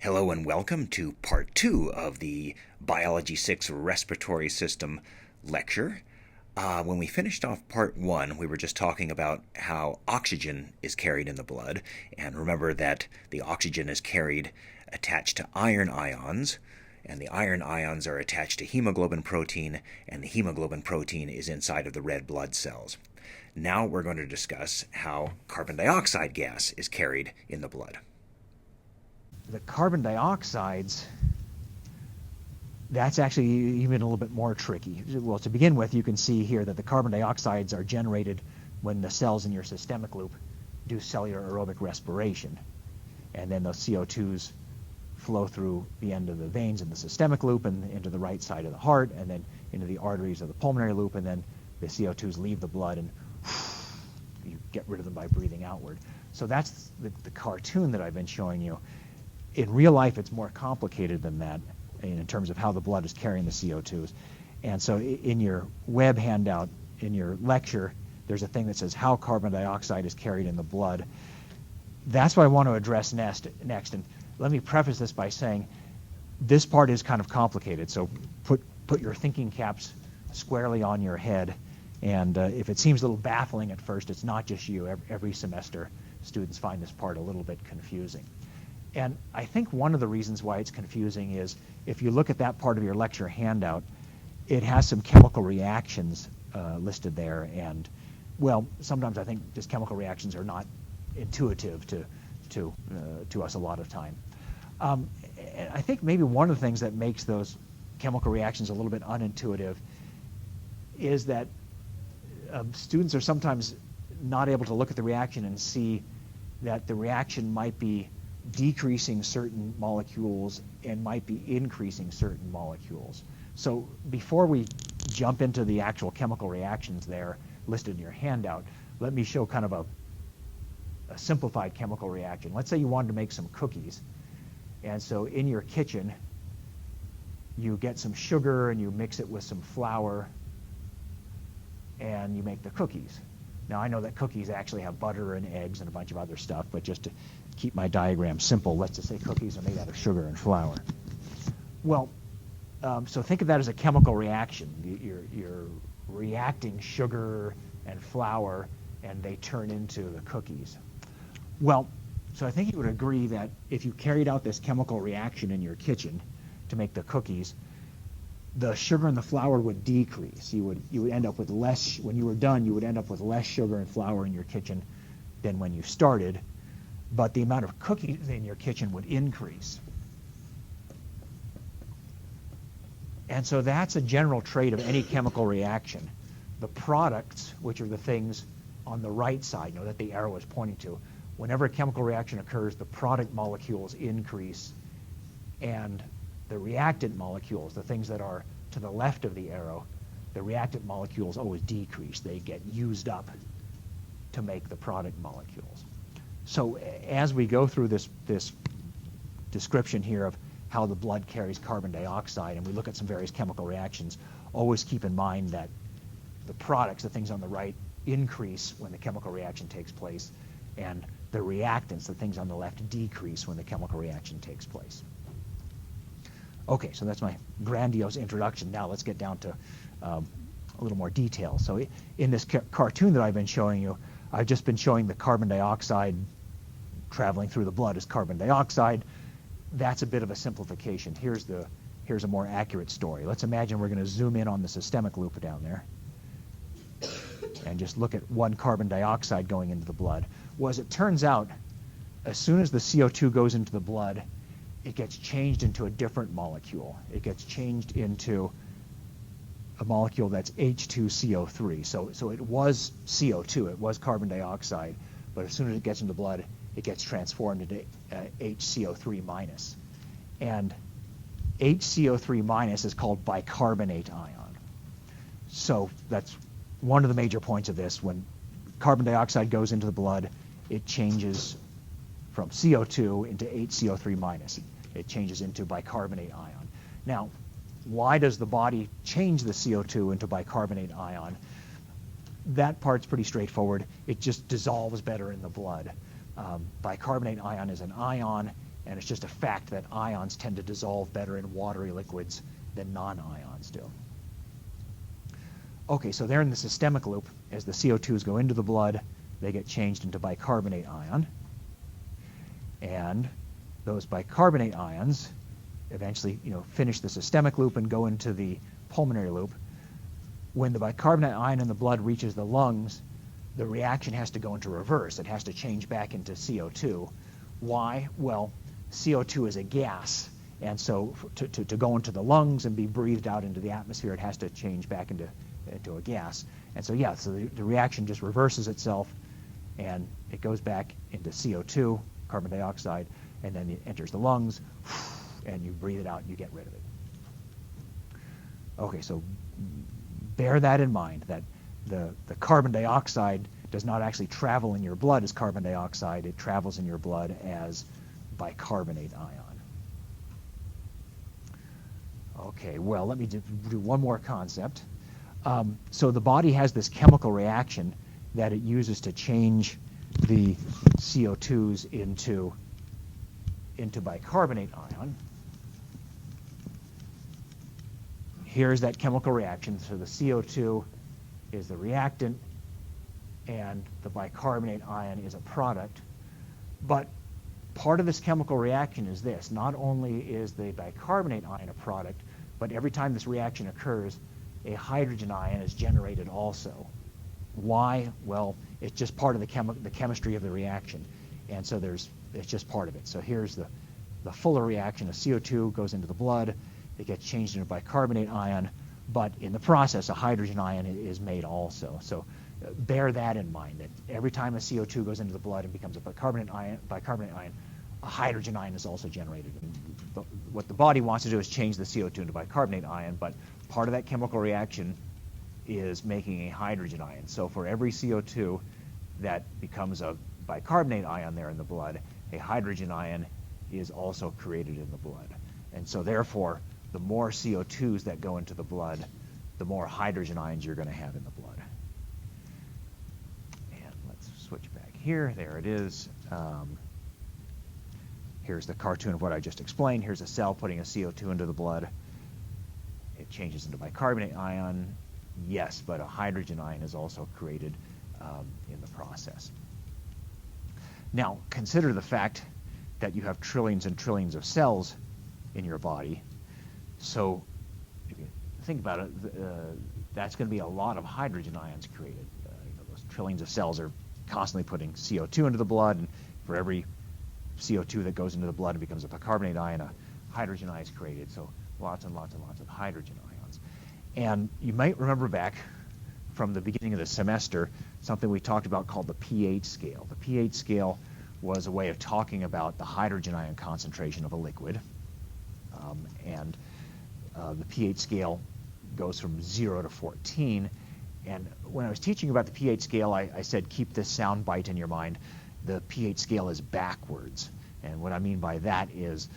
Hello and welcome to part 2 of the Biology 6 Respiratory System lecture. When we finished off part 1, we were just talking about how oxygen is carried in the blood. And remember that the oxygen is carried attached to iron ions, and the iron ions are attached to hemoglobin protein, and the hemoglobin protein is inside of the red blood cells. Now we're going to discuss how carbon dioxide gas is carried in the blood. The carbon dioxides, that's actually even a little bit more tricky. Well, to begin with, you can see here that the carbon dioxides are generated when the cells in your systemic loop do cellular aerobic respiration. And then those CO2s flow through the end of the veins in the systemic loop and into the right side of the heart, and then into the arteries of the pulmonary loop, and then the CO2s leave the blood and you get rid of them by breathing outward. So that's the cartoon that I've been showing you. In real life, it's more complicated than that in terms of how the blood is carrying the CO2s. And so in your web handout, in your lecture, there's a thing that says how carbon dioxide is carried in the blood. That's what I want to address next. And let me preface this by saying this part is kind of complicated. So put your thinking caps squarely on your head. And if it seems a little baffling at first, it's not just you. Every semester, students find this part a little bit confusing. And I think one of the reasons why it's confusing is if you look at that part of your lecture handout, it has some chemical reactions listed there. And, well, sometimes I think just chemical reactions are not intuitive to us a lot of time. And I think maybe one of the things that makes those chemical reactions a little bit unintuitive is that students are sometimes not able to look at the reaction and see that the reaction might be decreasing certain molecules and might be increasing certain molecules. So before we jump into the actual chemical reactions there listed in your handout, let me show kind of a simplified chemical reaction. Let's say you wanted to make some cookies. And so in your kitchen, you get some sugar and you mix it with some flour and you make the cookies. Now, I know that cookies actually have butter and eggs and a bunch of other stuff, but just to keep my diagram simple, let's just say cookies are made out of sugar and flour. Well, so think of that as a chemical reaction. You're reacting sugar and flour, and they turn into the cookies. Well, so I think you would agree that if you carried out this chemical reaction in your kitchen to make the cookies, the sugar and the flour would decrease. You would end up with less, when you were done, you would end up with less sugar and flour in your kitchen than when you started, but the amount of cookies in your kitchen would increase. And so that's a general trait of any chemical reaction. The products, which are the things on the right side, that the arrow is pointing to, whenever a chemical reaction occurs, the product molecules increase, and the reactant molecules, the things that are to the left of the arrow, the reactant molecules always decrease. They get used up to make the product molecules. So as we go through this description here of how the blood carries carbon dioxide, and we look at some various chemical reactions, always keep in mind that the products, the things on the right, increase when the chemical reaction takes place, and the reactants, the things on the left, decrease when the chemical reaction takes place. Okay, so that's my grandiose introduction. Now let's get down to a little more detail. So in this cartoon that I've been showing you, I've just been showing the carbon dioxide traveling through the blood as carbon dioxide. That's a bit of a simplification. Here's a more accurate story. Let's imagine we're going to zoom in on the systemic loop down there and just look at one carbon dioxide going into the blood. Well, as it turns out, as soon as the CO2 goes into the blood, it gets changed into a different molecule. It gets changed into a molecule that's H2CO3. So it was CO2, it was carbon dioxide, but as soon as it gets into blood, it gets transformed into HCO3 minus. And HCO3 minus is called bicarbonate ion. So that's one of the major points of this. When carbon dioxide goes into the blood, it changes from CO2 into HCO3 minus. It changes into bicarbonate ion. Now, why does the body change the CO2 into bicarbonate ion? That part's pretty straightforward. It just dissolves better in the blood. Bicarbonate ion is an ion, And it's just a fact that ions tend to dissolve better in watery liquids than non-ions do. Okay, so they're in the systemic loop. As the CO2s go into the blood, they get changed into bicarbonate ion. And those bicarbonate ions eventually, finish the systemic loop and go into the pulmonary loop. When the bicarbonate ion in the blood reaches the lungs, the reaction has to go into reverse. It has to change back into CO2. Why? Well, CO2 is a gas, and so to go into the lungs and be breathed out into the atmosphere, it has to change back into a gas. And so, yeah, so the reaction just reverses itself, and it goes back into CO2, carbon dioxide, and then it enters the lungs, and you breathe it out and you get rid of it. Okay, so bear that in mind, that the carbon dioxide does not actually travel in your blood as carbon dioxide. It travels in your blood as bicarbonate ion. Okay, well, let me do one more concept. So the body has this chemical reaction that it uses to change the CO2s into bicarbonate ion. Here's that chemical reaction. So the CO2 is the reactant, and the bicarbonate ion is a product. But part of this chemical reaction is this. Not only is the bicarbonate ion a product, but every time this reaction occurs, a hydrogen ion is generated also. Why? Well, it's just part of the chemistry of the reaction. And so it's just part of it. So here's the fuller reaction. A CO2 goes into the blood. It gets changed into bicarbonate ion. But in the process, a hydrogen ion is made also. So bear that in mind, that every time a CO2 goes into the blood and becomes a bicarbonate ion, a hydrogen ion is also generated. And what the body wants to do is change the CO2 into bicarbonate ion, but part of that chemical reaction is making a hydrogen ion. So for every CO2 that becomes a bicarbonate ion there in the blood, a hydrogen ion is also created in the blood. And so therefore, the more CO2s that go into the blood, the more hydrogen ions you're going to have in the blood. And let's switch back here. There it is. Here's the cartoon of what I just explained. Here's a cell putting a CO2 into the blood. It changes into bicarbonate ion. Yes, but a hydrogen ion is also created in the process. Now, consider the fact that you have trillions and trillions of cells in your body. So if you think about it, that's going to be a lot of hydrogen ions created. Those trillions of cells are constantly putting CO2 into the blood, and for every CO2 that goes into the blood and becomes a bicarbonate ion, a hydrogen ion is created. So lots and lots and lots of hydrogen ions. And you might remember back from the beginning of the semester something we talked about called the pH scale. The pH scale was a way of talking about the hydrogen ion concentration of a liquid. The pH scale goes from 0 to 14. And when I was teaching about the pH scale, I said keep this sound bite in your mind. The pH scale is backwards. And what I mean by that is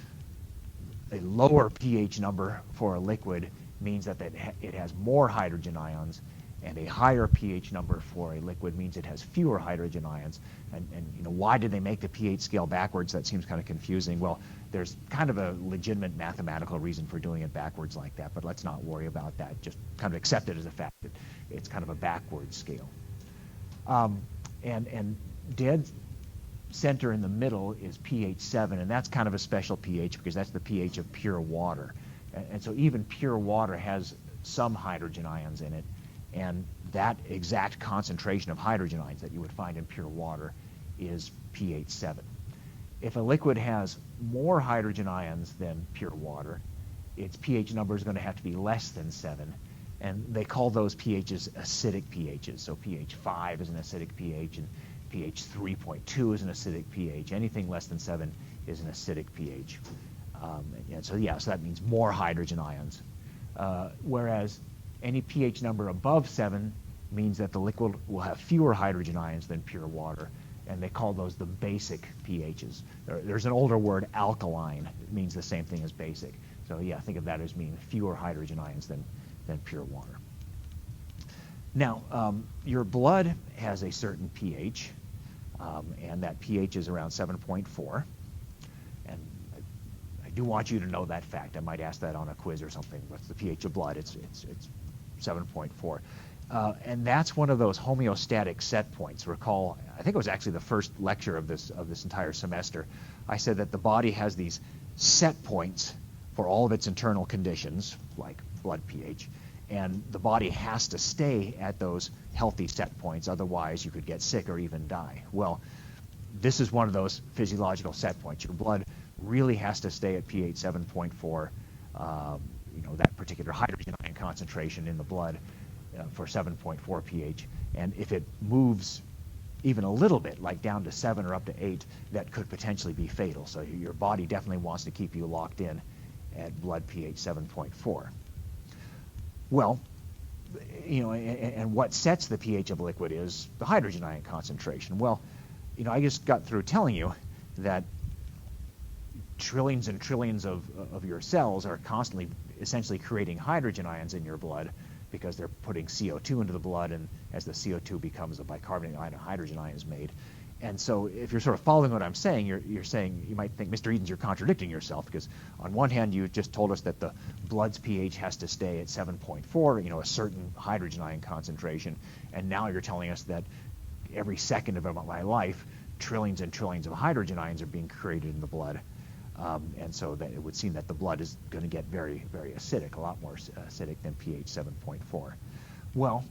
a lower pH number for a liquid means that it has more hydrogen ions, and a higher pH number for a liquid means it has fewer hydrogen ions. And why did they make the pH scale backwards? That seems kind of confusing. Well, there's kind of a legitimate mathematical reason for doing it backwards like that, but let's not worry about that. Just kind of accept it as a fact that it's kind of a backwards scale. And dead center in the middle is pH 7, and that's kind of a special pH because that's the pH of pure water. And so even pure water has some hydrogen ions in it, and that exact concentration of hydrogen ions that you would find in pure water is pH 7. If a liquid has more hydrogen ions than pure water, its pH number is going to have to be less than 7, and they call those pHs acidic pHs. So pH 5 is an acidic pH, and pH 3.2 is an acidic pH. Anything less than 7 is an acidic pH. So that means more hydrogen ions. Whereas any pH number above 7 means that the liquid will have fewer hydrogen ions than pure water, and they call those the basic pHs. There's an older word, alkaline. It means the same thing as basic. So think of that as meaning fewer hydrogen ions than pure water. Now, your blood has a certain pH, and that pH is around 7.4. And do want you to know that fact. I might ask that on a quiz or something. What's the pH of blood? It's 7.4. And that's one of those homeostatic set points. Recall, I think it was actually the first lecture of this entire semester. I said that the body has these set points for all of its internal conditions, like blood pH, and the body has to stay at those healthy set points, otherwise you could get sick or even die. Well, this is one of those physiological set points. Your blood really has to stay at pH 7.4, that particular hydrogen ion concentration in the blood for 7.4 pH. And if it moves even a little bit, like down to 7 or up to 8, that could potentially be fatal. So your body definitely wants to keep you locked in at blood pH 7.4. Well, and what sets the pH of a liquid is the hydrogen ion concentration. Well, I just got through telling you that trillions and trillions of your cells are constantly essentially creating hydrogen ions in your blood because they're putting CO2 into the blood, and as the CO2 becomes a bicarbonate ion, a hydrogen ion is made. And so if you're sort of following what I'm saying, you're saying, you might think, Mr. Edens, you're contradicting yourself, because on one hand you just told us that the blood's pH has to stay at 7.4, a certain hydrogen ion concentration, and now you're telling us that every second of my life, trillions and trillions of hydrogen ions are being created in the blood. And so that it would seem that the blood is going to get very, very acidic, a lot more acidic than pH 7.4. Well,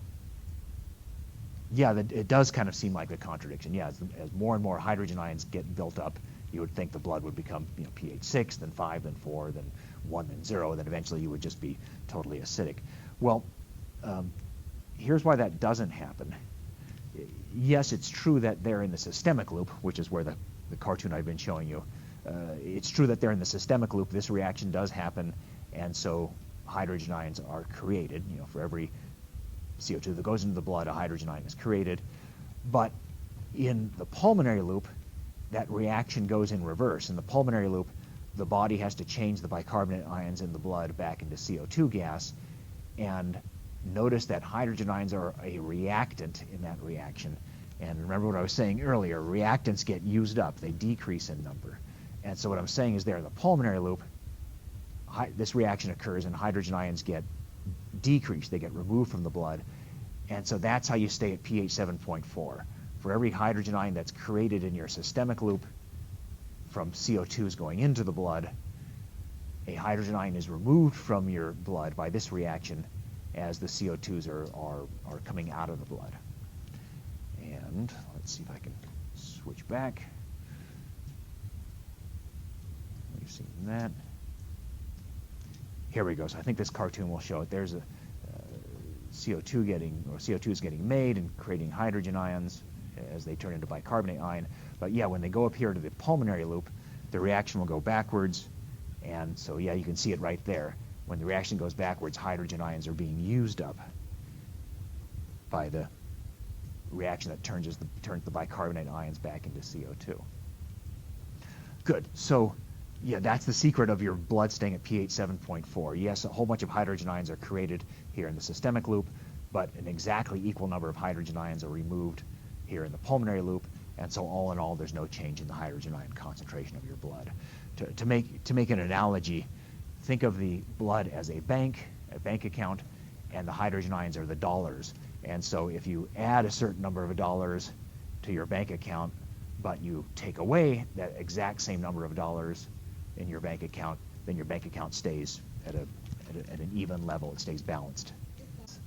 yeah, it does kind of seem like a contradiction. Yeah, as more and more hydrogen ions get built up, you would think the blood would become pH 6, then 5, then 4, then 1, then 0, then eventually you would just be totally acidic. Well, here's why that doesn't happen. Yes, it's true that they're in the systemic loop, which is where the cartoon I've been showing you. It's true that they're in the systemic loop. This reaction does happen, and so hydrogen ions are created. For every CO2 that goes into the blood, a hydrogen ion is created. But in the pulmonary loop, that reaction goes in reverse. In the pulmonary loop, the body has to change the bicarbonate ions in the blood back into CO2 gas, and notice that hydrogen ions are a reactant in that reaction. And remember what I was saying earlier, reactants get used up, they decrease in number. And so what I'm saying is there in the pulmonary loop, this reaction occurs and hydrogen ions get decreased, they get removed from the blood. And so that's how you stay at pH 7.4. For every hydrogen ion that's created in your systemic loop from CO2s going into the blood, a hydrogen ion is removed from your blood by this reaction as the CO2s are coming out of the blood. And let's see if I can switch back. We've seen that. Here we go. So I think this cartoon will show it. There's a CO2 is getting made and creating hydrogen ions as they turn into bicarbonate ion. But yeah, when they go up here to the pulmonary loop, the reaction will go backwards. And so yeah, you can see it right there. When the reaction goes backwards, hydrogen ions are being used up by the reaction that turns the bicarbonate ions back into CO2. Good. So yeah, that's the secret of your blood staying at pH 7.4. Yes, a whole bunch of hydrogen ions are created here in the systemic loop, but an exactly equal number of hydrogen ions are removed here in the pulmonary loop, and so all in all, there's no change in the hydrogen ion concentration of your blood. To make an analogy, think of the blood as a bank account, and the hydrogen ions are the dollars. And so if you add a certain number of dollars to your bank account, but you take away that exact same number of dollars in your bank account, then your bank account stays at an even level. It stays balanced.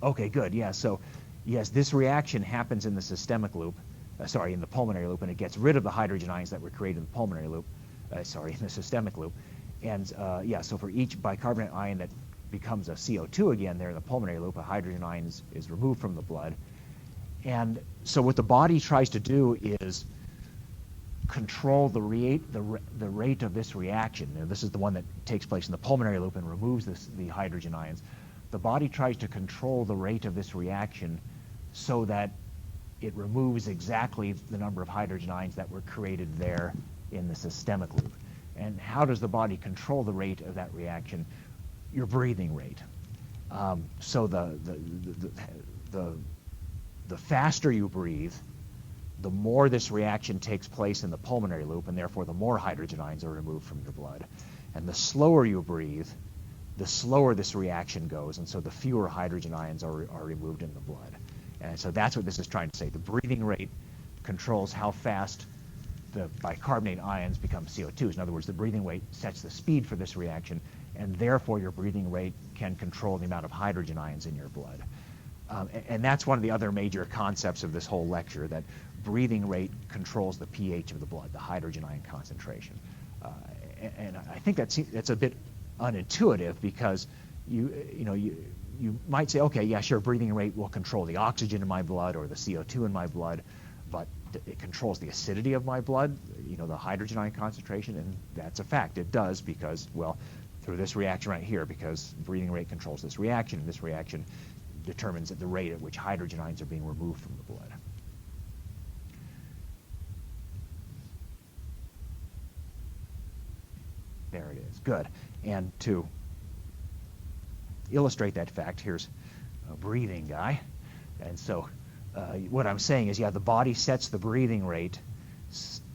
Okay, good. Yeah, so yes, this reaction happens in the systemic loop, in the pulmonary loop, and it gets rid of the hydrogen ions that were created in the pulmonary loop, in the systemic loop. And yeah, so for each bicarbonate ion that becomes a CO2 again there in the pulmonary loop, a hydrogen ion is removed from the blood. And so what the body tries to do is control the rate of this reaction. Now, this is the one that takes place in the pulmonary loop and removes the hydrogen ions. The body tries to control the rate of this reaction so that it removes exactly the number of hydrogen ions that were created there in the systemic loop. And how does the body control the rate of that reaction? Your breathing rate. So the faster you breathe, the more this reaction takes place in the pulmonary loop, and therefore the more hydrogen ions are removed from your blood. And the slower you breathe, the slower this reaction goes, and so the fewer hydrogen ions are removed in the blood. And so that's what this is trying to say. The breathing rate controls how fast the bicarbonate ions become CO2s. In other words, the breathing rate sets the speed for this reaction, and therefore your breathing rate can control the amount of hydrogen ions in your blood. And that's one of the other major concepts of this whole lecture, that breathing rate controls the pH of the blood, the hydrogen ion concentration. And I think that's a bit unintuitive, because you might say, okay, yeah, sure, breathing rate will control the oxygen in my blood or the CO2 in my blood, but it controls the acidity of my blood, the hydrogen ion concentration, and that's a fact. It does, because, well, through this reaction right here, because breathing rate controls this reaction, and this reaction determines the rate at which hydrogen ions are being removed from the blood. There it is. Good. And to illustrate that fact, here's a breathing guy. And so what I'm saying is, yeah, the body sets the breathing rate,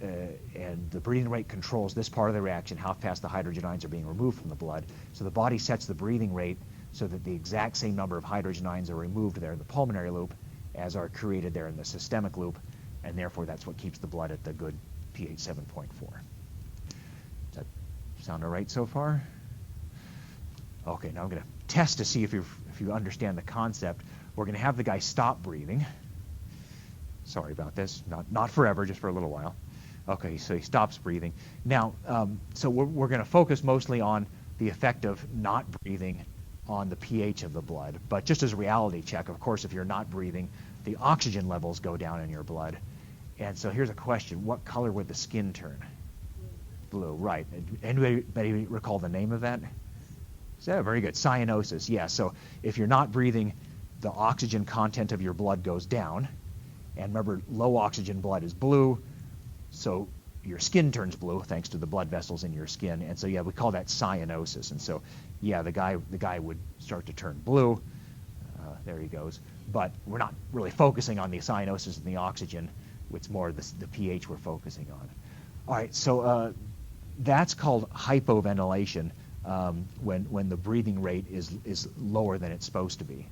and the breathing rate controls this part of the reaction, how fast the hydrogen ions are being removed from the blood. So the body sets the breathing rate so that the exact same number of hydrogen ions are removed there in the pulmonary loop as are created there in the systemic loop, and therefore that's what keeps the blood at the good pH 7.4. Does that sound all right so far? Okay, now I'm going to test to see if you understand the concept. We're going to have the guy stop breathing. Sorry about this. Not forever, just for a little while. Okay, so he stops breathing. Now, so we're going to focus mostly on the effect of not breathing on the pH of the blood. But just as a reality check, of course, if you're not breathing, the oxygen levels go down in your blood. And so here's a question. What color would the skin turn? Blue, right. Anybody recall the name of that? So, very good. Cyanosis, yeah. So if you're not breathing, the oxygen content of your blood goes down. And remember, low oxygen blood is blue, so your skin turns blue thanks to the blood vessels in your skin. And so, yeah, we call that cyanosis. And so, yeah, the guy would start to turn blue. There he goes. But we're not really focusing on the cyanosis and the oxygen. It's more the pH we're focusing on. All right, so that's called hypoventilation when the breathing rate is lower than it's supposed to be.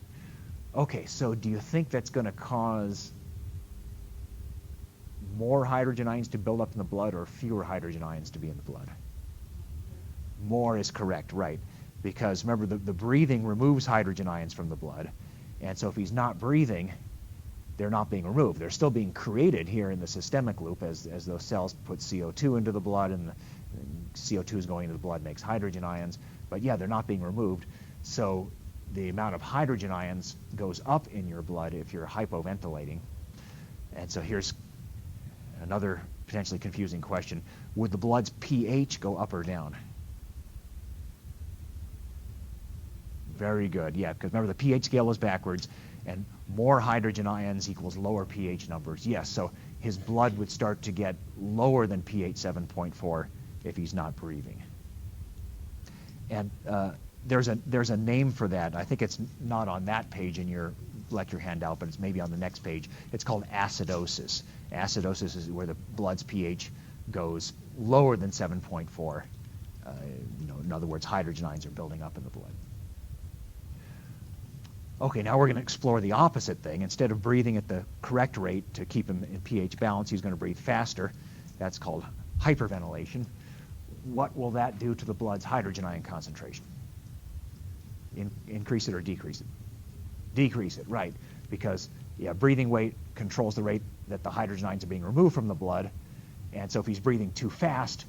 Okay, so do you think that's going to cause more hydrogen ions to build up in the blood or fewer hydrogen ions to be in the blood? More is correct, right. Because remember, the breathing removes hydrogen ions from the blood. And so if he's not breathing, they're not being removed. They're still being created here in the systemic loop as those cells put CO2 into the blood, and CO2 is going into the blood, makes hydrogen ions. But yeah, they're not being removed. So the amount of hydrogen ions goes up in your blood if you're hypoventilating. And so here's another potentially confusing question. Would the blood's pH go up or down? Very good, yeah, because remember the pH scale is backwards, and more hydrogen ions equals lower pH numbers. Yes, so his blood would start to get lower than pH 7.4 if he's not breathing. And there's a name for that. I think it's not on that page in your lecture handout, but it's maybe on the next page. It's called acidosis. Acidosis is where the blood's pH goes lower than 7.4. In other words, hydrogen ions are building up in the blood. Okay, now we're going to explore the opposite thing. Instead of breathing at the correct rate to keep him in pH balance, he's going to breathe faster. That's called hyperventilation. What will that do to the blood's hydrogen ion concentration? Increase it or decrease it? Decrease it, right. Because, yeah, breathing rate controls the rate that the hydrogen ions are being removed from the blood. And so if he's breathing too fast,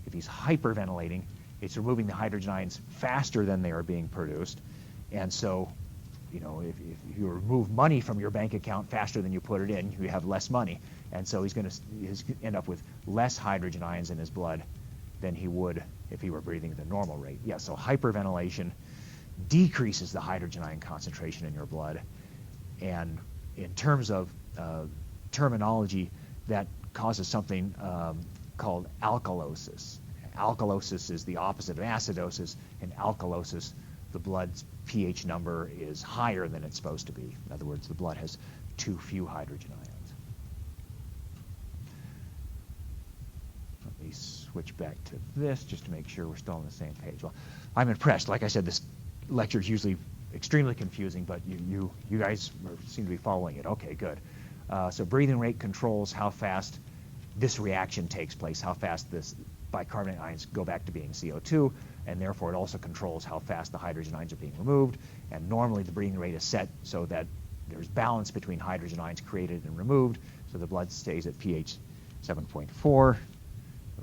if he's hyperventilating, it's removing the hydrogen ions faster than they are being produced. And so, if you remove money from your bank account faster than you put it in, you have less money. And so he's going to end up with less hydrogen ions in his blood than he would if he were breathing at the normal rate. Yeah, so hyperventilation decreases the hydrogen ion concentration in your blood. And in terms of terminology, that causes something called alkalosis. Alkalosis is the opposite of acidosis. In alkalosis, the blood's pH number is higher than it's supposed to be. In other words, the blood has too few hydrogen ions. Let me switch back to this just to make sure we're still on the same page. Well, I'm impressed. Like I said, this lecture is usually extremely confusing, but you guys seem to be following it. Okay, good. So breathing rate controls how fast this reaction takes place, how fast this bicarbonate ions go back to being CO2, and therefore it also controls how fast the hydrogen ions are being removed. And normally the breathing rate is set so that there's balance between hydrogen ions created and removed, so the blood stays at pH 7.4. So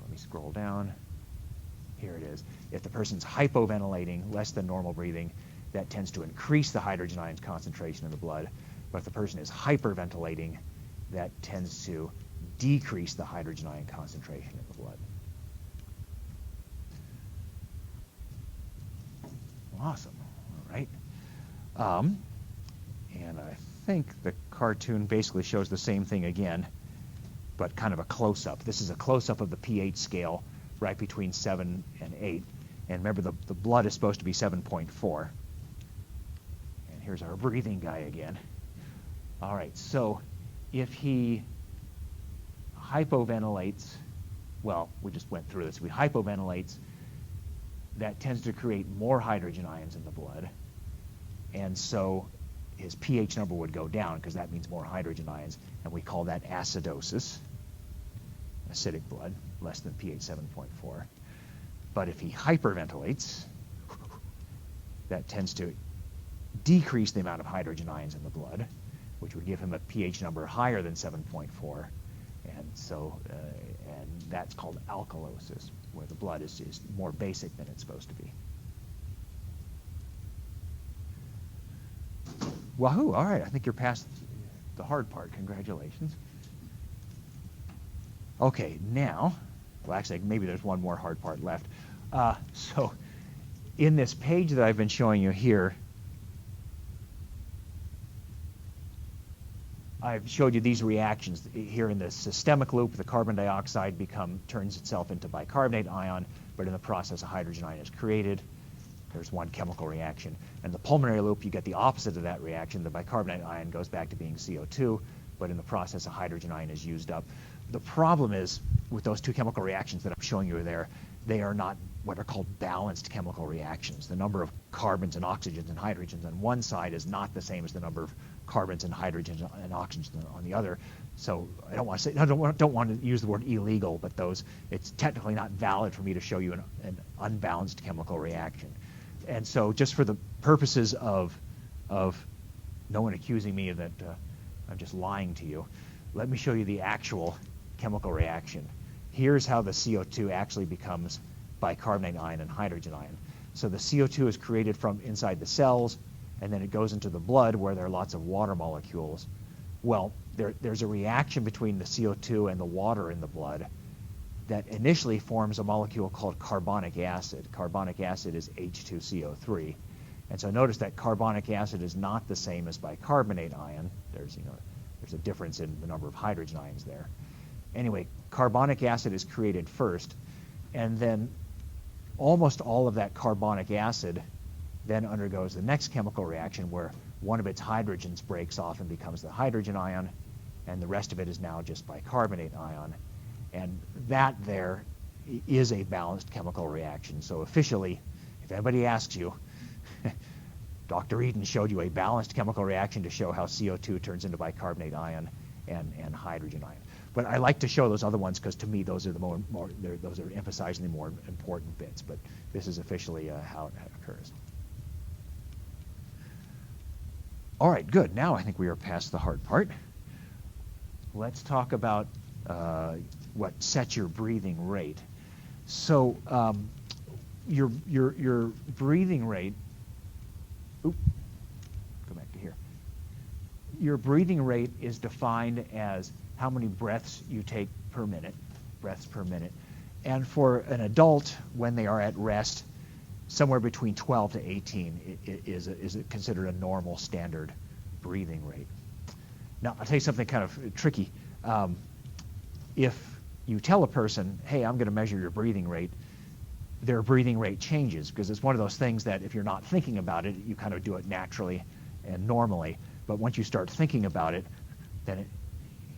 let me scroll down. Here it is. If the person's hypoventilating, less than normal breathing, that tends to increase the hydrogen ions concentration in the blood. But if the person is hyperventilating, that tends to decrease the hydrogen ion concentration in the blood. Awesome. All right. And I think the cartoon basically shows the same thing again, but kind of a close-up. This is a close-up of the pH scale right between 7 and 8. And remember, the blood is supposed to be 7.4. And here's our breathing guy again. All right, so if he hypoventilates, well, we just went through this. If he hypoventilates, that tends to create more hydrogen ions in the blood. And so his pH number would go down because that means more hydrogen ions. And we call that acidosis, acidic blood, less than pH 7.4. But if he hyperventilates, that tends to decrease the amount of hydrogen ions in the blood, which would give him a pH number higher than 7.4. And so, and that's called alkalosis, where the blood is more basic than it's supposed to be. Wahoo! All right, I think you're past the hard part. Congratulations. Okay, now, well, actually, maybe there's one more hard part left. So, in this page that I've been showing you here, I've showed you these reactions. Here in the systemic loop, the carbon dioxide turns itself into bicarbonate ion, but in the process, a hydrogen ion is created. There's one chemical reaction. In the pulmonary loop, you get the opposite of that reaction. The bicarbonate ion goes back to being CO2, but in the process, a hydrogen ion is used up. The problem is, with those two chemical reactions that I'm showing you there, they are not what are called balanced chemical reactions. The number of carbons and oxygens and hydrogens on one side is not the same as the number of carbons and hydrogens and oxygens on the other. So I don't want to say, I don't want to use the word illegal, but it's technically not valid for me to show you an unbalanced chemical reaction. And so just for the purposes of no one accusing me that I'm just lying to you, let me show you the actual chemical reaction. Here's how the CO2 actually becomes bicarbonate ion and hydrogen ion. So the CO2 is created from inside the cells, and then it goes into the blood where there are lots of water molecules. Well, there's a reaction between the CO2 and the water in the blood that initially forms a molecule called carbonic acid. Carbonic acid is H2CO3. And so notice that carbonic acid is not the same as bicarbonate ion. There's a difference in the number of hydrogen ions there. Anyway, carbonic acid is created first, and then almost all of that carbonic acid then undergoes the next chemical reaction where one of its hydrogens breaks off and becomes the hydrogen ion, and the rest of it is now just bicarbonate ion. And that there is a balanced chemical reaction. So officially, if anybody asks you, Dr. Eden showed you a balanced chemical reaction to show how CO2 turns into bicarbonate ion and hydrogen ion. But I like to show those other ones because to me those are those are emphasizing the more important bits. But this is officially how it occurs. All right, good. Now I think we are past the hard part. Let's talk about what sets your breathing rate. So your breathing rate. Go back to here. Your breathing rate is defined as how many breaths you take per minute, breaths per minute. And for an adult, when they are at rest, somewhere between 12 to 18 is considered a normal standard breathing rate. Now, I'll tell you something kind of tricky. If you tell a person, hey, I'm going to measure your breathing rate, their breathing rate changes because it's one of those things that if you're not thinking about it, you kind of do it naturally and normally. But once you start thinking about it, then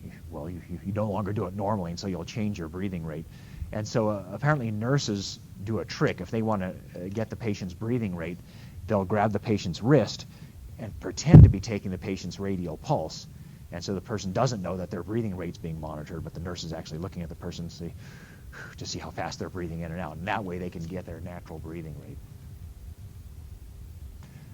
you no longer do it normally, and so you'll change your breathing rate. And so apparently nurses do a trick. If they want to get the patient's breathing rate, they'll grab the patient's wrist and pretend to be taking the patient's radial pulse. And so the person doesn't know that their breathing rate's being monitored, but the nurse is actually looking at the person to see how fast they're breathing in and out. And that way they can get their natural breathing rate.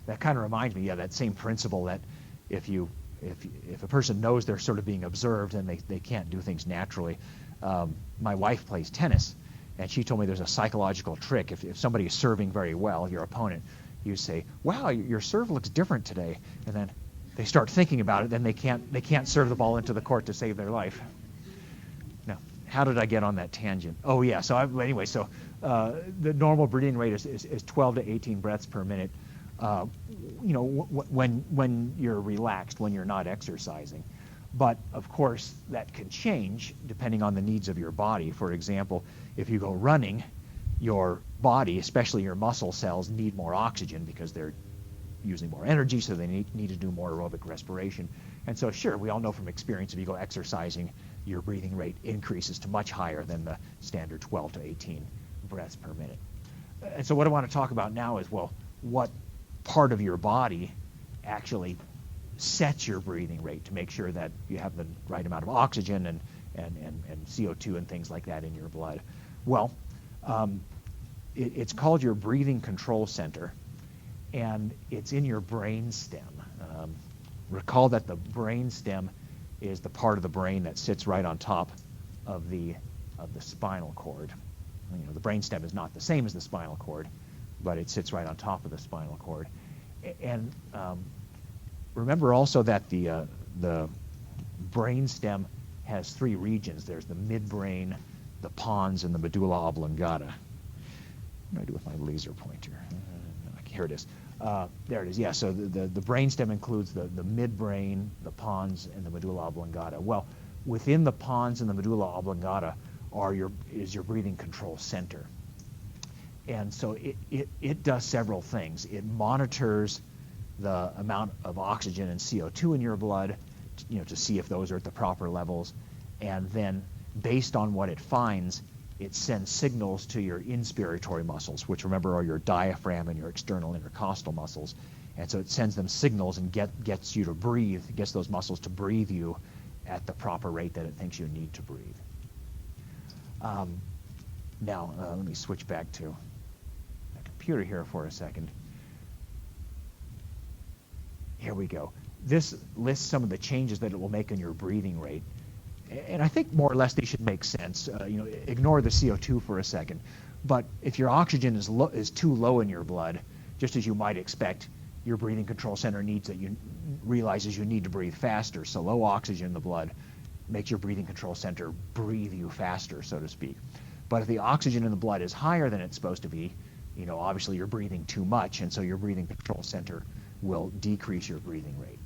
That kind of reminds me, that same principle that if a person knows they're sort of being observed and they can't do things naturally. My wife plays tennis, and she told me there's a psychological trick. If somebody is serving very well, your opponent, you say, "Wow, your serve looks different today," and then they start thinking about it. Then they can't serve the ball into the court to save their life. Now, how did I get on that tangent? Oh yeah. So anyway, the normal breathing rate is 12 to 18 breaths per minute. When you're relaxed, when you're not exercising. But of course, that can change depending on the needs of your body. For example, if you go running, your body, especially your muscle cells, need more oxygen because they're using more energy, so they need to do more aerobic respiration. And so sure, we all know from experience, if you go exercising, your breathing rate increases to much higher than the standard 12 to 18 breaths per minute. And so what I want to talk about now is, well, what part of your body actually sets your breathing rate to make sure that you have the right amount of oxygen and CO2 and things like that in your blood. Well, it's called your breathing control center, and it's in your brain stem. Recall that the brain stem is the part of the brain that sits right on top of the spinal cord. The brain stem is not the same as the spinal cord, but it sits right on top of the spinal cord. And remember also that the brain stem has three regions. There's the midbrain, the pons, and the medulla oblongata. What do I do with my laser pointer? Here it is. There it is. Yeah, so the brain stem includes the midbrain, the pons, and the medulla oblongata. Well, within the pons and the medulla oblongata is your breathing control center. And so it does several things. It monitors the amount of oxygen and CO2 in your blood, to see if those are at the proper levels. And then based on what it finds, it sends signals to your inspiratory muscles, which remember are your diaphragm and your external intercostal muscles. And so it sends them signals and gets you to breathe, gets those muscles to breathe you at the proper rate that it thinks you need to breathe. Now, let me switch back to my computer here for a second. Here we go. This lists some of the changes that it will make in your breathing rate. And I think more or less these should make sense. Ignore the CO2 for a second. But if your oxygen is too low in your blood, just as you might expect, your breathing control center realizes you need to breathe faster. So low oxygen in the blood makes your breathing control center breathe you faster, so to speak. But if the oxygen in the blood is higher than it's supposed to be, obviously you're breathing too much, and so your breathing control center will decrease your breathing rate.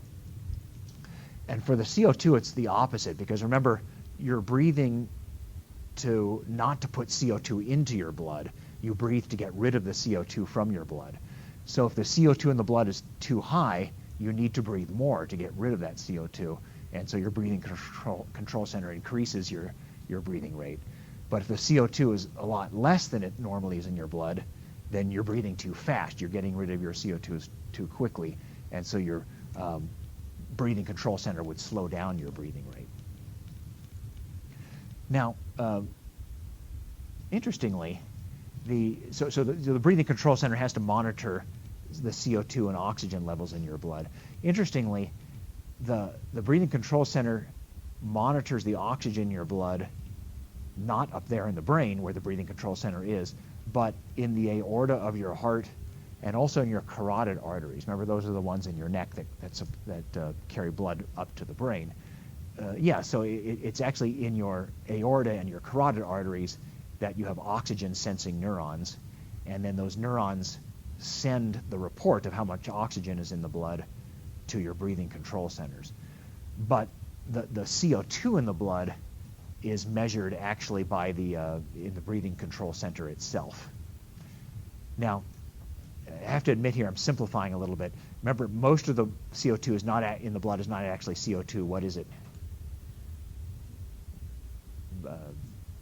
And for the CO2, it's the opposite, because remember, you're breathing not to put CO2 into your blood. You breathe to get rid of the CO2 from your blood. So if the CO2 in the blood is too high, you need to breathe more to get rid of that CO2. And so your breathing control center increases your breathing rate. But if the CO2 is a lot less than it normally is in your blood, then you're breathing too fast. You're getting rid of your CO2 too quickly. And so your breathing control center would slow down your breathing rate. Now, interestingly, the breathing control center has to monitor the CO2 and oxygen levels in your blood. Interestingly, the breathing control center monitors the oxygen in your blood, not up there in the brain where the breathing control center is, but in the aorta of your heart and also in your carotid arteries. Remember, those are the ones in your neck that carry blood up to the brain. So it's actually in your aorta and your carotid arteries that you have oxygen sensing neurons, and then those neurons send the report of how much oxygen is in the blood to your breathing control centers. But the CO2 in the blood is measured actually by in the breathing control center itself. Now, I have to admit here, I'm simplifying a little bit. Remember, most of the CO2 is not in the blood is not actually CO2. What is it?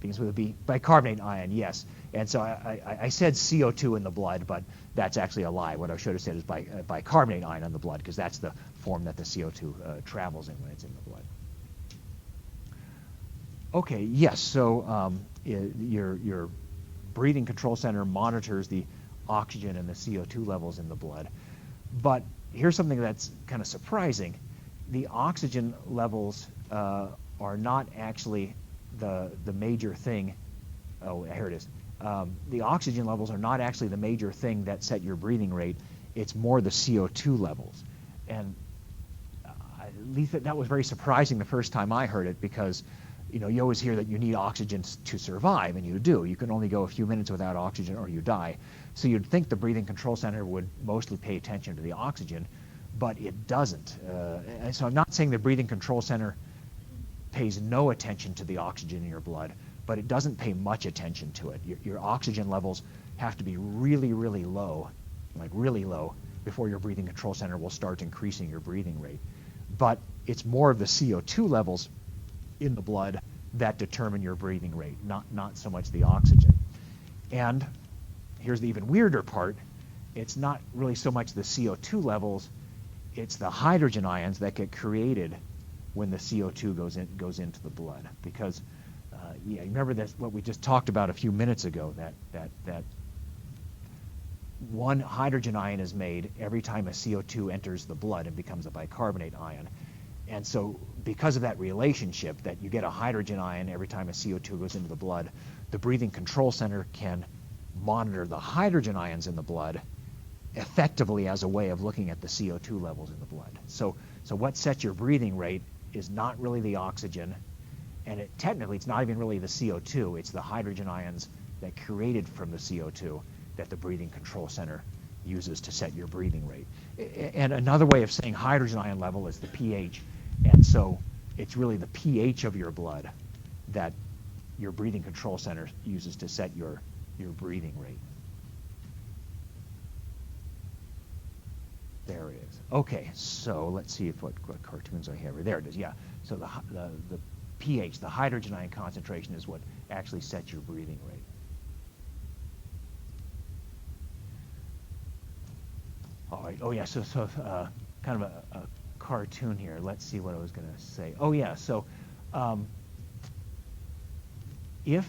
Begins with a B. Bicarbonate ion, yes. And so I said CO2 in the blood, but that's actually a lie. What I should have said is bicarbonate ion in the blood, because that's the form that the CO2 travels in when it's in the blood. Okay, yes, so your breathing control center monitors the oxygen and the CO2 levels in the blood. But here's something that's kind of surprising. The oxygen levels are not actually the major thing. Oh, here it is. The oxygen levels are not actually the major thing that set your breathing rate. It's more the CO2 levels. And at least that was very surprising the first time I heard it, because you always hear that you need oxygen to survive, and you do. You can only go a few minutes without oxygen or you die. So you'd think the breathing control center would mostly pay attention to the oxygen, but it doesn't. So I'm not saying the breathing control center pays no attention to the oxygen in your blood, but it doesn't pay much attention to it. Your oxygen levels have to be really, really low, like really low, before your breathing control center will start increasing your breathing rate. But it's more of the CO2 levels in the blood that determine your breathing rate, not so much the oxygen. And here's the even weirder part. It's not really so much the CO2 levels, it's the hydrogen ions that get created when the CO2 goes into the blood. Because, remember that what we just talked about a few minutes ago, that one hydrogen ion is made every time a CO2 enters the blood and becomes a bicarbonate ion. And so because of that relationship, that you get a hydrogen ion every time a CO2 goes into the blood, the breathing control center can monitor the hydrogen ions in the blood effectively as a way of looking at the CO2 levels in the blood. So what sets your breathing rate is not really the oxygen, and technically it's not even really the CO2, it's the hydrogen ions that created from the CO2 that the breathing control center uses to set your breathing rate. And another way of saying hydrogen ion level is the pH. And so it's really the pH of your blood that your breathing control center uses to set your breathing rate. There it is. Okay, so let's see what cartoons I have here. There it is, yeah. So the pH, the hydrogen ion concentration, is what actually sets your breathing rate. All right, oh yeah, so kind of a cartoon here. Let's see what I was going to say. Oh yeah, so this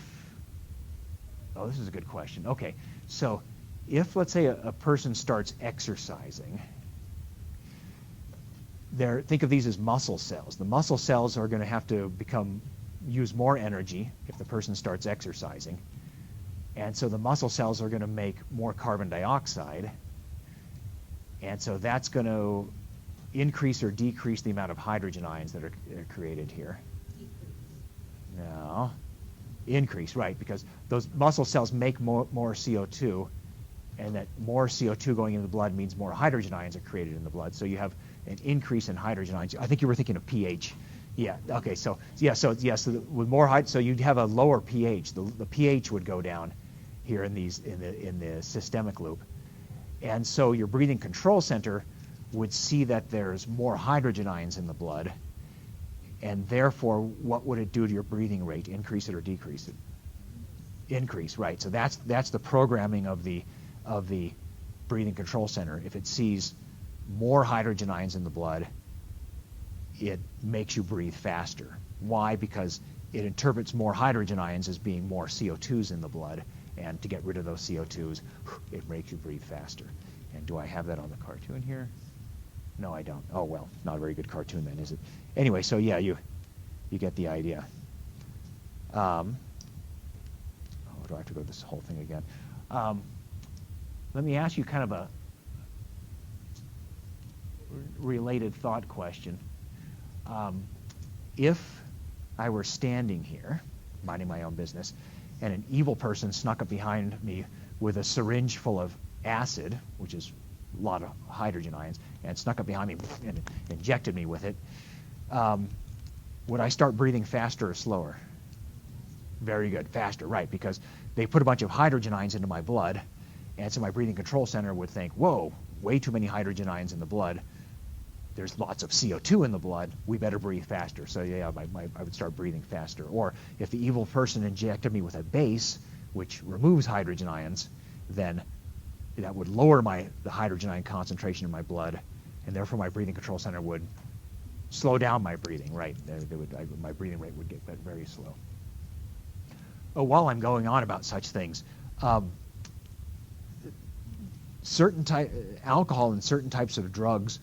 is a good question. Okay, so if, let's say, a person starts exercising, think of these as muscle cells. The muscle cells are going to have to use more energy if the person starts exercising. And so the muscle cells are going to make more carbon dioxide. And so that's going to increase or decrease the amount of hydrogen ions that are created here. No. Increase, right, because those muscle cells make more CO2, and that more CO2 going into the blood means more hydrogen ions are created in the blood. So you have an increase in hydrogen ions. I think you were thinking of pH. Yeah, okay, so with more so you'd have a lower pH. The pH would go down here in the systemic loop. And so your breathing control center would see that there's more hydrogen ions in the blood, and therefore, what would it do to your breathing rate? Increase it or decrease it? Increase, right. So that's the programming of the breathing control center. If it sees more hydrogen ions in the blood, it makes you breathe faster. Why? Because it interprets more hydrogen ions as being more CO2s in the blood, and to get rid of those CO2s, it makes you breathe faster. And do I have that on the cartoon here? No, I don't. Oh, well, not a very good cartoon then, is it? Anyway, so yeah, you get the idea. Do I have to go to this whole thing again? Let me ask you kind of a related thought question. If I were standing here, minding my own business, and an evil person snuck up behind me with a syringe full of acid, which is a lot of hydrogen ions, and snuck up behind me and injected me with it, would I start breathing faster or slower? Very good, faster, right, because they put a bunch of hydrogen ions into my blood, and so my breathing control center would think, whoa, way too many hydrogen ions in the blood. there's lots of CO2 in the blood, we better breathe faster. So yeah, I would start breathing faster. Or if the evil person injected me with a base, which removes hydrogen ions, then that would lower the hydrogen ion concentration in my blood, and therefore my breathing control center would slow down my breathing, right? My breathing rate would get very slow. Oh, while I'm going on about such things, alcohol and certain types of drugs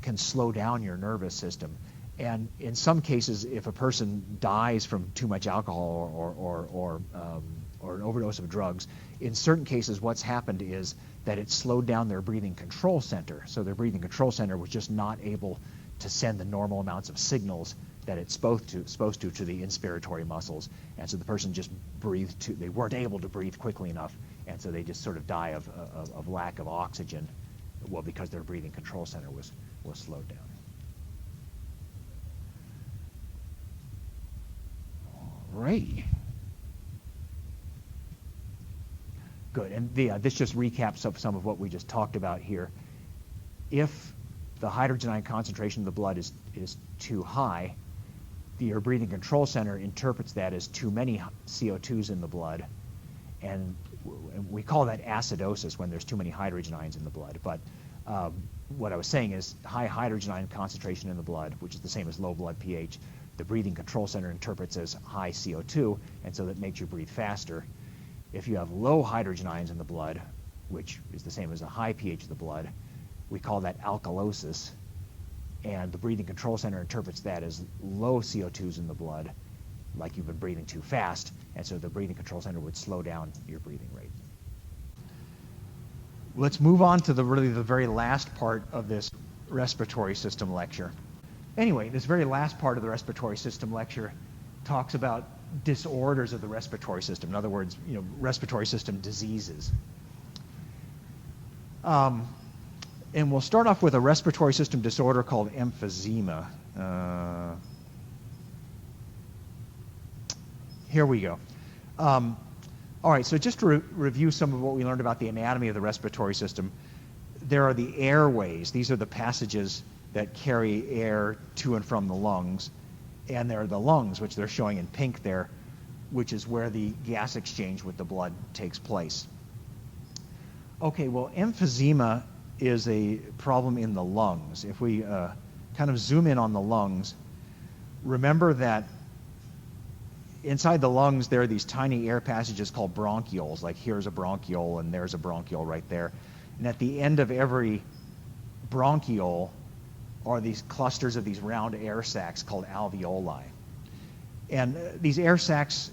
can slow down your nervous system. And in some cases, if a person dies from too much alcohol or an overdose of drugs, in certain cases what's happened is that it slowed down their breathing control center. So their breathing control center was just not able to send the normal amounts of signals that it's supposed to the inspiratory muscles. And so the person just they weren't able to breathe quickly enough, and so they just sort of die of lack of oxygen, well, because their breathing control center was slowed down. All right. Good, and this just recaps of some of what we just talked about here. If the hydrogen ion concentration of the blood is too high, your breathing control center interprets that as too many CO2s in the blood, and we call that acidosis when there's too many hydrogen ions in the blood. But what I was saying is high hydrogen ion concentration in the blood, which is the same as low blood pH, the breathing control center interprets as high CO2, and so that makes you breathe faster. If you have low hydrogen ions in the blood, which is the same as a high pH of the blood, we call that alkalosis, and the breathing control center interprets that as low CO2s in the blood, like you've been breathing too fast, and so the breathing control center would slow down your breathing rate. Let's move on to the very last part of this respiratory system lecture. Anyway, this very last part of the respiratory system lecture talks about disorders of the respiratory system. In other words, respiratory system diseases. And we'll start off with a respiratory system disorder called emphysema. Here we go. All right, so just to review some of what we learned about the anatomy of the respiratory system, there are the airways. These are the passages that carry air to and from the lungs. And there are the lungs, which they're showing in pink there, which is where the gas exchange with the blood takes place. Okay, well, emphysema is a problem in the lungs. If we kind of zoom in on the lungs, remember that inside the lungs there are these tiny air passages called bronchioles, like here's a bronchiole and there's a bronchiole right there. And at the end of every bronchiole are these clusters of these round air sacs called alveoli. And these air sacs,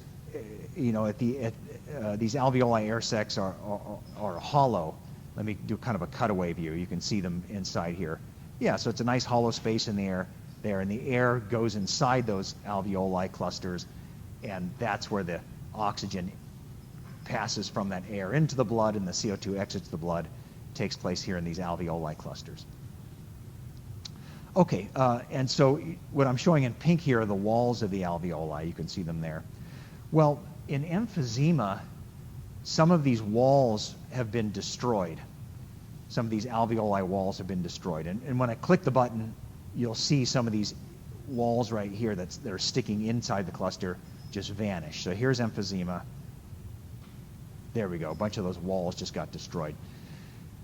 these alveoli air sacs are hollow. Let me do kind of a cutaway view. You can see them inside here. Yeah, so it's a nice hollow space in the air there, and the air goes inside those alveoli clusters, and that's where the oxygen passes from that air into the blood, and the CO2 exits the blood. It takes place here in these alveoli clusters. Okay, and so what I'm showing in pink here are the walls of the alveoli. You can see them there. Well, in emphysema, some of these walls have been destroyed. Some of these alveoli walls have been destroyed. And when I click the button, you'll see some of these walls right here that are sticking inside the cluster just vanish. So here's emphysema. There we go. A bunch of those walls just got destroyed.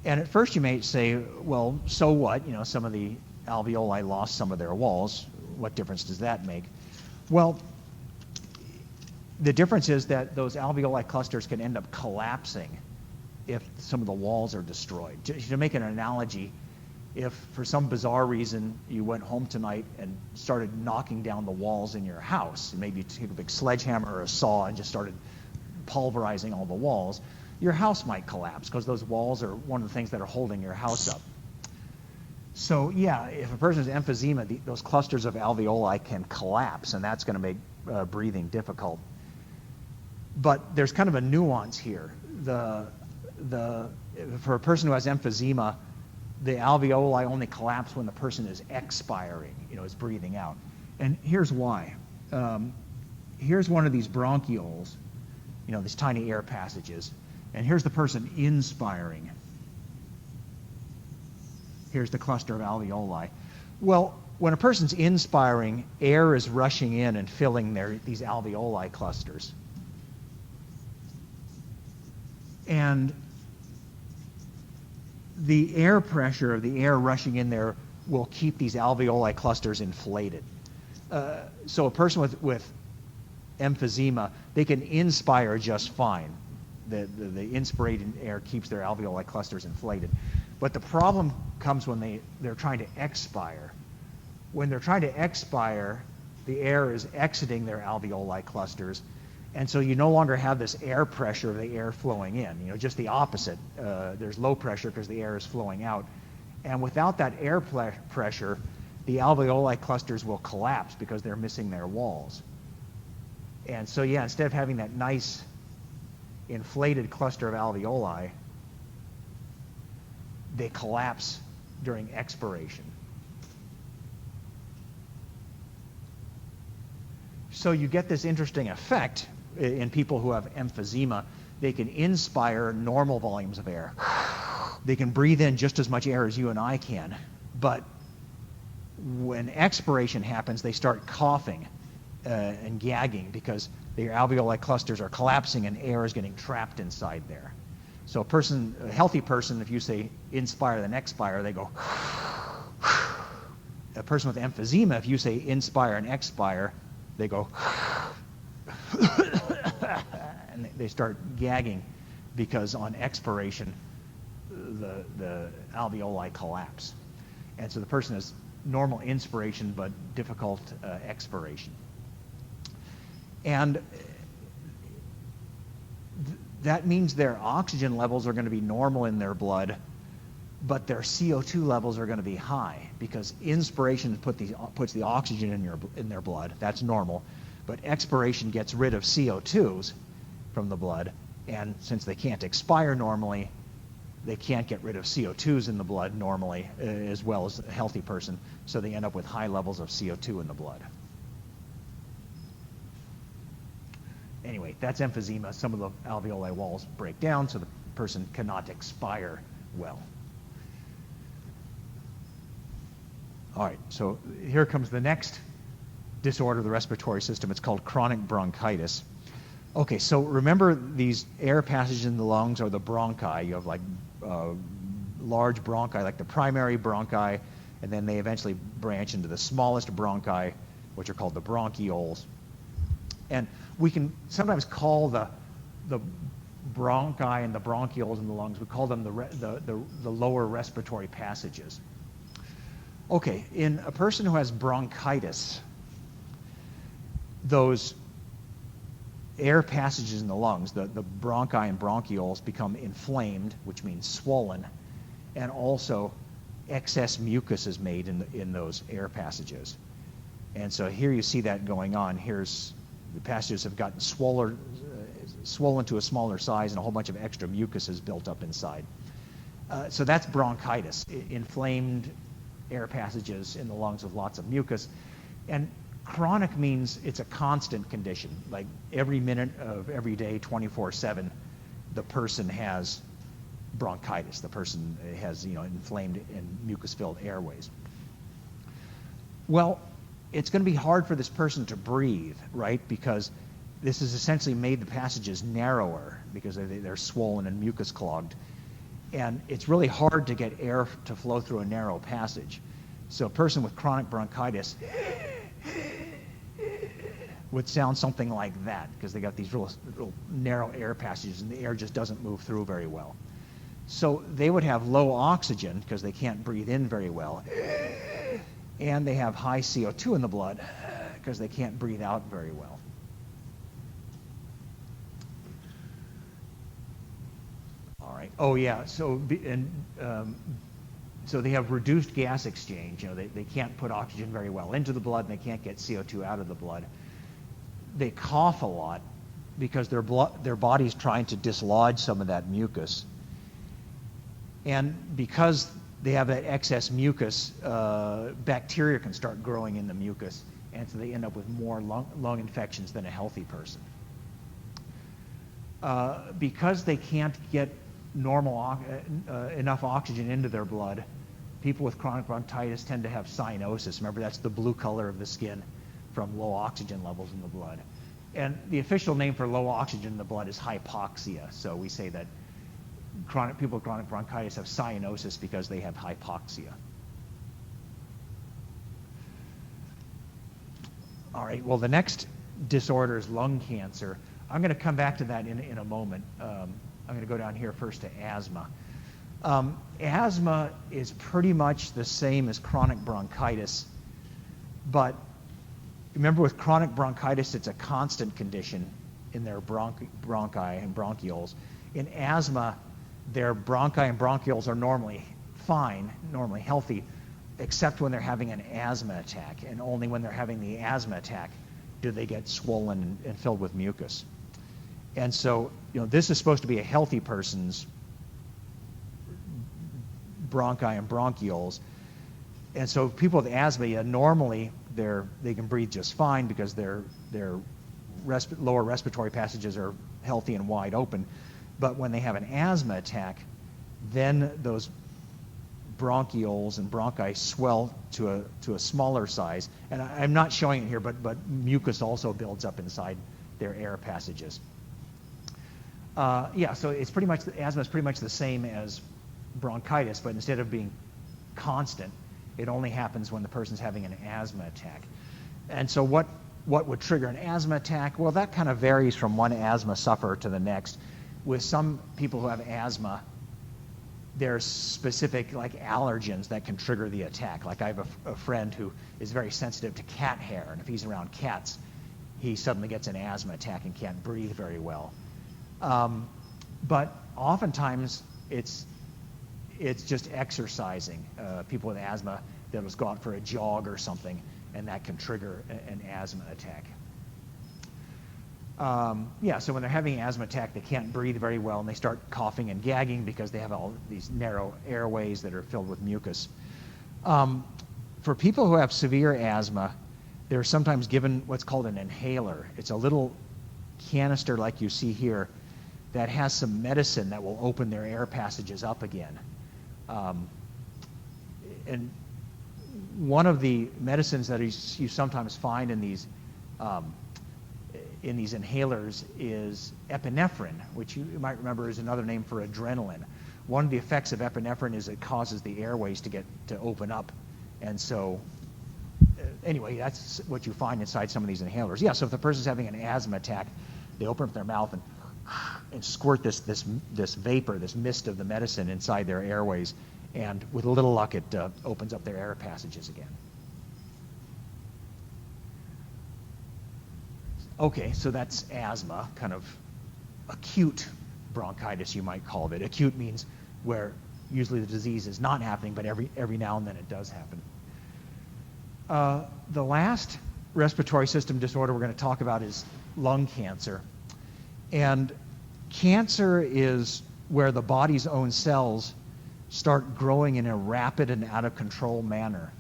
And at first you may say, well, so what? Some of the alveoli lost some of their walls. What difference does that make? Well, the difference is that those alveoli clusters can end up collapsing if some of the walls are destroyed. To make an analogy, if for some bizarre reason you went home tonight and started knocking down the walls in your house, maybe you took a big sledgehammer or a saw and just started pulverizing all the walls, your house might collapse because those walls are one of the things that are holding your house up. So yeah, if a person has emphysema, those clusters of alveoli can collapse, and that's going to make breathing difficult. But there's kind of a nuance here. For a person who has emphysema, the alveoli only collapse when the person is expiring, is breathing out. And here's why. Here's one of these bronchioles, these tiny air passages, and here's the person inspiring. Here's the cluster of alveoli. Well, when a person's inspiring, air is rushing in and filling these alveoli clusters. And the air pressure of the air rushing in there will keep these alveoli clusters inflated. So a person with emphysema, they can inspire just fine. The inspirated air keeps their alveoli clusters inflated. But the problem comes when they're trying to expire. When they're trying to expire, the air is exiting their alveoli clusters, and so you no longer have this air pressure of the air flowing in. Just the opposite. There's low pressure because the air is flowing out. And without that air pressure, the alveoli clusters will collapse because they're missing their walls. And so, yeah, instead of having that nice inflated cluster of alveoli, they collapse during expiration. So you get this interesting effect in people who have emphysema. They can inspire normal volumes of air. They can breathe in just as much air as you and I can. But when expiration happens, they start coughing and gagging because their alveoli clusters are collapsing and air is getting trapped inside there. So a healthy person, if you say inspire then expire, they go. A person with emphysema, if you say inspire and expire, they go. And they start gagging because on expiration, the alveoli collapse. And so the person has normal inspiration but difficult expiration. And that means their oxygen levels are going to be normal in their blood, but their CO2 levels are going to be high because inspiration puts the oxygen in their blood. That's normal. But expiration gets rid of CO2s from the blood, and since they can't expire normally, they can't get rid of CO2s in the blood normally as well as a healthy person, so they end up with high levels of CO2 in the blood. Anyway, that's emphysema. Some of the alveoli walls break down, so the person cannot expire well. All right, so here comes the next disorder of the respiratory system. It's called chronic bronchitis. Okay, so remember these air passages in the lungs are the bronchi. You have like large bronchi, like the primary bronchi, and then they eventually branch into the smallest bronchi, which are called the bronchioles. And we can sometimes call the bronchi and the bronchioles in the lungs, we call them the lower respiratory passages. Okay, in a person who has bronchitis, those air passages in the lungs, the bronchi and bronchioles become inflamed, which means swollen, and also excess mucus is made in those air passages. And so here you see that going on. Here's the passages have gotten swollen to a smaller size, and a whole bunch of extra mucus is built up inside. So that's bronchitis, inflamed air passages in the lungs with lots of mucus. And chronic means it's a constant condition. Like every minute of every day, 24/7, the person has bronchitis. The person has inflamed and mucus-filled airways. Well, it's going to be hard for this person to breathe, right? Because this has essentially made the passages narrower because they're swollen and mucus clogged. And it's really hard to get air to flow through a narrow passage. So a person with chronic bronchitis would sound something like that because they got these real narrow air passages and the air just doesn't move through very well. So they would have low oxygen because they can't breathe in very well. And they have high CO2 in the blood because they can't breathe out very well. All right. Oh, yeah. So they have reduced gas exchange. They can't put oxygen very well into the blood, and they can't get CO2 out of the blood. They cough a lot because their body's trying to dislodge some of that mucus. And because they have that excess mucus, bacteria can start growing in the mucus, and so they end up with more lung infections than a healthy person. Because they can't get enough oxygen into their blood, people with chronic bronchitis tend to have cyanosis. Remember, that's the blue color of the skin from low oxygen levels in the blood. And the official name for low oxygen in the blood is hypoxia. So we say that people with chronic bronchitis have cyanosis because they have hypoxia. All right, well, the next disorder is lung cancer. I'm going to come back to that in a moment. I'm going to go down here first to asthma. Asthma is pretty much the same as chronic bronchitis, but remember with chronic bronchitis, it's a constant condition in their bronchi and bronchioles. In asthma, their bronchi and bronchioles are normally fine, normally healthy, except when they're having an asthma attack, and only when they're having the asthma attack do they get swollen and filled with mucus. And so, this is supposed to be a healthy person's bronchi and bronchioles. And so people with asthma, normally they can breathe just fine because their lower respiratory passages are healthy and wide open. But when they have an asthma attack, then those bronchioles and bronchi swell to a smaller size. And I'm not showing it here, but mucus also builds up inside their air passages. So it's pretty much, asthma is pretty much the same as bronchitis, but instead of being constant, it only happens when the person's having an asthma attack. And so what would trigger an asthma attack? Well, that kind of varies from one asthma sufferer to the next. With some people who have asthma, there's specific allergens that can trigger the attack. Like I have a friend who is very sensitive to cat hair, and if he's around cats, he suddenly gets an asthma attack and can't breathe very well. But oftentimes it's just exercising. People with asthma, they'll just go out for a jog or something, and that can trigger an asthma attack. So when they're having an asthma attack, they can't breathe very well, and they start coughing and gagging because they have all these narrow airways that are filled with mucus. For people who have severe asthma, they're sometimes given what's called an inhaler. It's a little canister like you see here that has some medicine that will open their air passages up again. And one of the medicines that you sometimes find in these inhalers is epinephrine, which you might remember is another name for adrenaline. One of the effects of epinephrine is it causes the airways to open up. And so, anyway, that's what you find inside some of these inhalers. So if the person's having an asthma attack, they open up their mouth and squirt this vapor, this mist of the medicine inside their airways, and with a little luck, it opens up their air passages again. Okay, so that's asthma, kind of acute bronchitis, you might call it. Acute means where usually the disease is not happening, but every now and then it does happen. The last respiratory system disorder we're going to talk about is lung cancer. And cancer is where the body's own cells start growing in a rapid and out of control manner.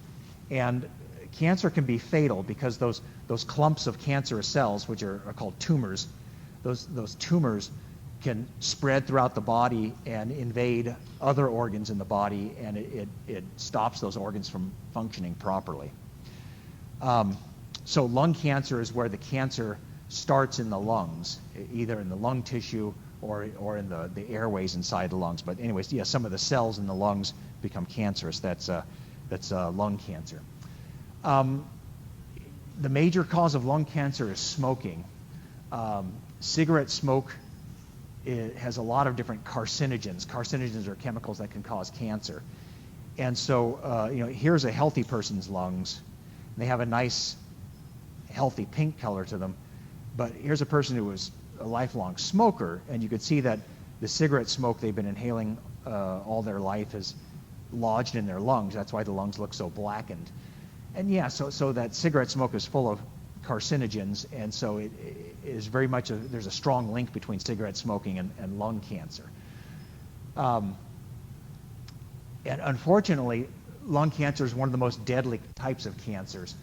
And cancer can be fatal because those clumps of cancerous cells, which are called tumors, those tumors can spread throughout the body and invade other organs in the body, and it stops those organs from functioning properly. So lung cancer is where the cancer starts in the lungs, either in the lung tissue or in the airways inside the lungs. But anyways, some of the cells in the lungs become cancerous. That's lung cancer. The major cause of lung cancer is smoking. Cigarette smoke has a lot of different carcinogens. Carcinogens are chemicals that can cause cancer. And so, here's a healthy person's lungs. They have a nice, healthy pink color to them. But here's a person who was a lifelong smoker, and you could see that the cigarette smoke they've been inhaling all their life has lodged in their lungs. That's why the lungs look so blackened. And so that cigarette smoke is full of carcinogens, and so it is very much there's a strong link between cigarette smoking and lung cancer. And unfortunately, lung cancer is one of the most deadly types of cancers.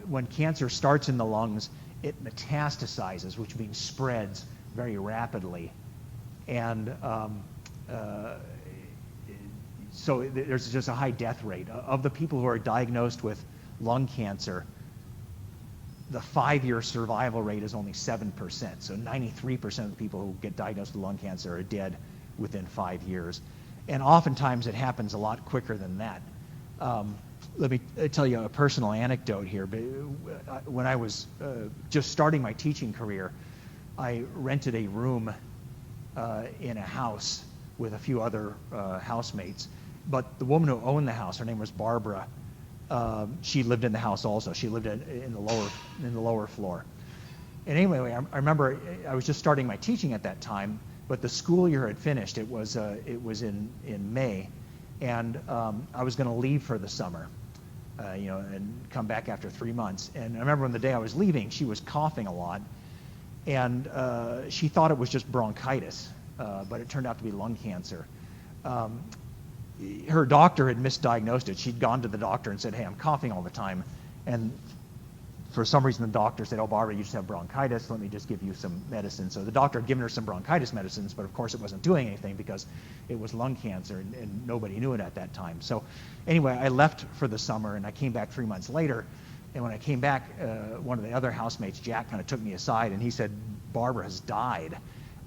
When cancer starts in the lungs, it metastasizes, which means spreads very rapidly. And so there's just a high death rate. Of the people who are diagnosed with lung cancer, the 5-year survival rate is only 7%. So 93% of the people who get diagnosed with lung cancer are dead within 5 years. And oftentimes it happens a lot quicker than that. Let me tell you a personal anecdote here. When I was just starting my teaching career, I rented a room in a house with a few other housemates. But the woman who owned the house, her name was Barbara, she lived in the house also. She lived in the lower floor. And anyway, I remember I was just starting my teaching at that time, but the school year had finished. It was in May, and I was going to leave for the summer, and come back after 3 months. And I remember on the day I was leaving, she was coughing a lot, and she thought it was just bronchitis, but it turned out to be lung cancer. Her doctor had misdiagnosed it. She'd gone to the doctor and said, "Hey, I'm coughing all the time," and for some reason the doctor said, "Oh, Barbara, you just have bronchitis. Let me just give you some medicine." So the doctor had given her some bronchitis medicines, but of course it wasn't doing anything because it was lung cancer, and nobody knew it at that time. So anyway, I left for the summer, and I came back 3 months later. And when I came back, one of the other housemates, Jack, kind of took me aside, and he said, "Barbara has died.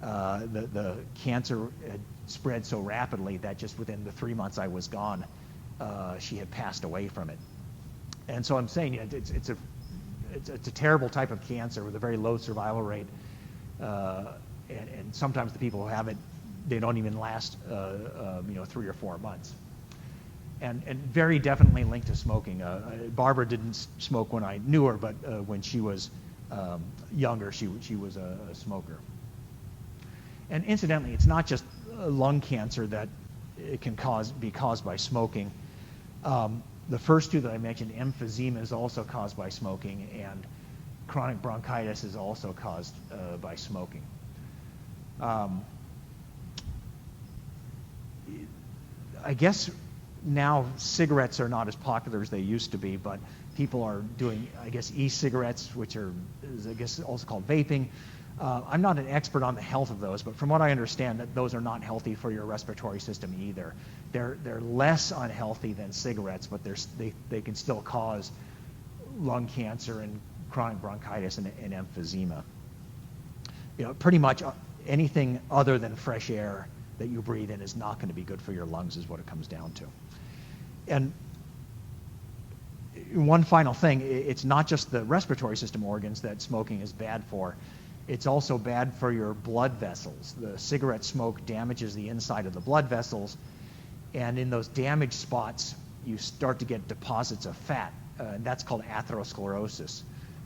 The cancer had spread so rapidly that just within the 3 months I was gone, she had passed away from it." And so I'm saying it's a terrible type of cancer with a very low survival rate, and sometimes the people who have it, they don't even last 3 or 4 months. And very definitely linked to smoking. Barbara didn't smoke when I knew her, but when she was younger, she was a smoker. And incidentally, it's not just lung cancer that it can be caused by smoking. The first two that I mentioned, emphysema, is also caused by smoking, and chronic bronchitis is also caused by smoking. I guess now cigarettes are not as popular as they used to be, but people are doing, I guess, e-cigarettes, which is I guess also called vaping. I'm not an expert on the health of those, but from what I understand, that those are not healthy for your respiratory system either. They're less unhealthy than cigarettes, but they can still cause lung cancer and chronic bronchitis and emphysema. Pretty much anything other than fresh air that you breathe in is not going to be good for your lungs, is what it comes down to. And one final thing, it's not just the respiratory system organs that smoking is bad for. It's also bad for your blood vessels. The cigarette smoke damages the inside of the blood vessels, and in those damaged spots, you start to get deposits of fat, and that's called atherosclerosis.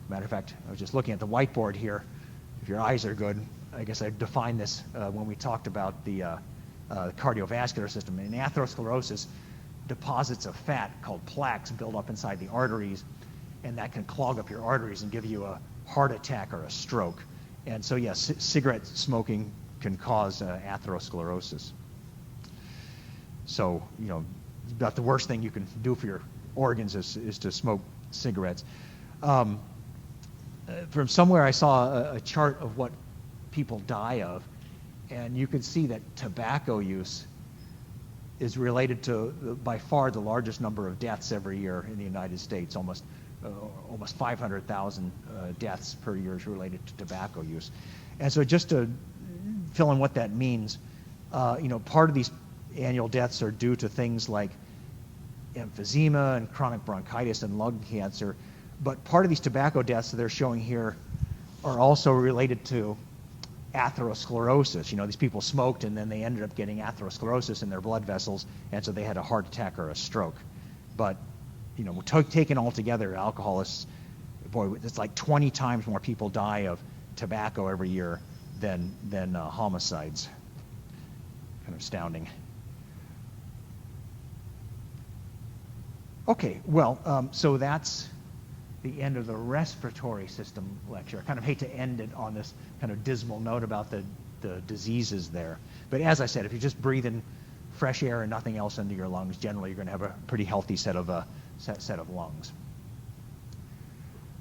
Matter of fact, I was just looking at the whiteboard here. If your eyes are good, I guess I defined this when we talked about the cardiovascular system. In atherosclerosis, deposits of fat called plaques build up inside the arteries, and that can clog up your arteries and give you a heart attack or a stroke. And so, yes, cigarette smoking can cause atherosclerosis. So, about the worst thing you can do for your organs is to smoke cigarettes. From somewhere I saw a chart of what people die of, and you can see that tobacco use is related to by far the largest number of deaths every year in the United States. Almost 500,000 deaths per year is related to tobacco use. And so just to fill in what that means, part of these annual deaths are due to things like emphysema and chronic bronchitis and lung cancer, but part of these tobacco deaths that they're showing here are also related to atherosclerosis. These people smoked and then they ended up getting atherosclerosis in their blood vessels, and so they had a heart attack or a stroke. But taken all together, alcoholists, boy, it's like 20 times more people die of tobacco every year than homicides. Kind of astounding. Okay, well, so that's the end of the respiratory system lecture. I kind of hate to end it on this kind of dismal note about the diseases there. But as I said, if you just breathe in fresh air and nothing else into your lungs, generally you're going to have a pretty healthy set of lungs.